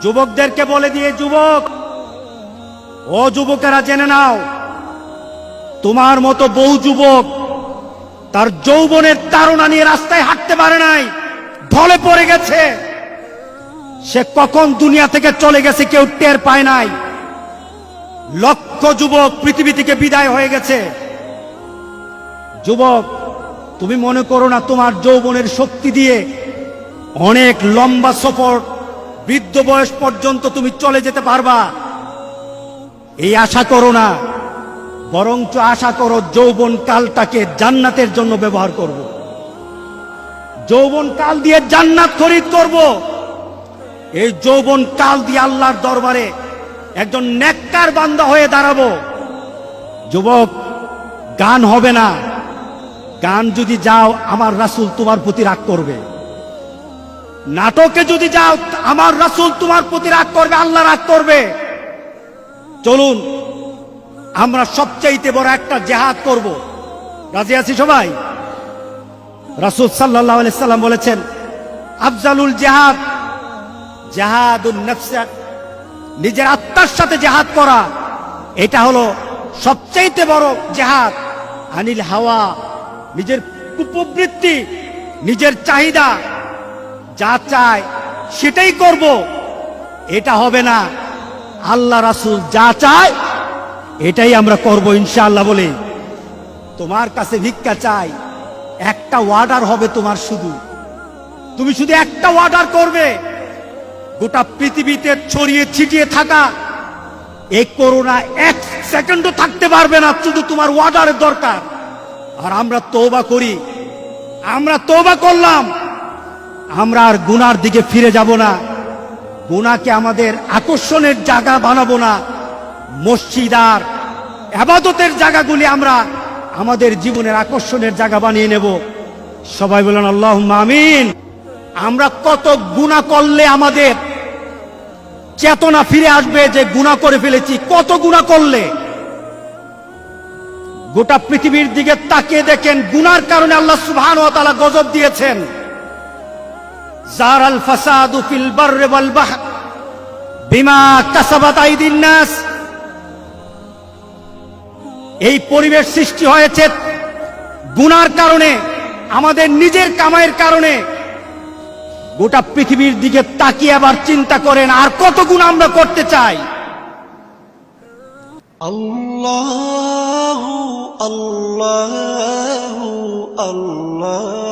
যুবকদেরকে বলে দিয়ে, যুবক ও যুবকেরা জেনে নাও, তোমার মতো বহু যুবক তার যৌবনের তাড়না নিয়ে রাস্তায় হাঁটতে পারে নাই, ঢলে পড়ে গেছে। সে কখন দুনিয়া থেকে চলে গেছে কেউ টের পায় নাই। লক্ষ যুবক পৃথিবী থেকে বিদায় হয়ে গেছে। যুবক, তুমি মনে করো না তোমার যৌবনের শক্তি দিয়ে অনেক লম্বা সফর বৃদ্ধ বয়স পর্যন্ত তুমি চলে যেতে পারবা, এই আশা করো না। বরঞ্চ আশা করো যৌবন কালটাকে জান্নাতের জন্য ব্যবহার করব। যৌবন কাল দিয়ে জান্নাত খরিদ করব। এই যৌবন কাল দিয়ে আল্লাহর দরবারে একজন নেককার বান্দা হয়ে দাঁড়াবো। যুবক, গান হবে না। গান যদি যাও আমার রাসূল তোমার প্রতি রাগ করবে। নাটকে যদি যাও আমার রাসূল তোমার প্রতি রাগ করবে, আল্লাহ রাগ করবে। চলুন আমরা সবচাইতে বড় একটা জিহাদ করব। রাজি আছি সবাই? রাসূল সাল্লাল্লাহু আলাইহি সাল্লাম বলেছেন, আফজালুল জিহাদ জিহাদুন নফস, নিজের আত্মার সাথে জিহাদ করা, এটা হলো সবচাইতে বড় জিহাদ। আনিল হাওয়া, নিজের কুপ্রবৃত্তি, নিজের চাহিদা, যা চায় সেটাই করব, এটা হবে না। আল্লাহ রাসূল যা চায় এটাই আমরা করব ইনশাআল্লাহ। বলে তোমার কাছে ভিক্ষা চাই, একটা অর্ডার হবে তোমার, তুমি শুধু একটা অর্ডার করবে। গোটা পৃথিবীতে ছড়িয়ে ছিটিয়ে থাকা এই করোনা এক সেকেন্ডও থাকতে পারবে না, শুধু তোমার অর্ডারের দরকার। আর আমরা তওবা করি, আমরা তওবা করলাম, আমরা আর গুনার দিকে ফিরে যাব না। গুনাহকে আমাদের আকর্ষণের জায়গা বানাবো না। মসজিদ আর ইবাদতের জায়গাগুলি আমরা আমাদের জীবনের আকর্ষণের জায়গা বানিয়ে নেব। সবাই বলেন আল্লাহুম্মা আমিন। আমরা কত গুনাহ করলে আমাদের চেতনা ফিরে আসবে যে গুনাহ করে ফেলেছি? কত গুনাহ করলে? গোটা পৃথিবীর দিকে তাকিয়ে দেখেন, গুনার কারণে আল্লাহ সুবহানাহু ওয়া তাআলা গজব দিয়েছেন। জারাল ফাসাদু ফিল বাররি ওয়াল বাহর বিমা কাসাবাত আইদিন নাস। এই পরিবেশ সৃষ্টি হয়েছে গুনার কারণে, আমাদের নিজের কামাইয়ের কারণে। গোটা পৃথিবীর দিকে তাকিয়ে আবার চিন্তা করেন আর কত গুনাহ আমরা করতে চাই। আল্লাহু আল্লাহু আল্লাহ।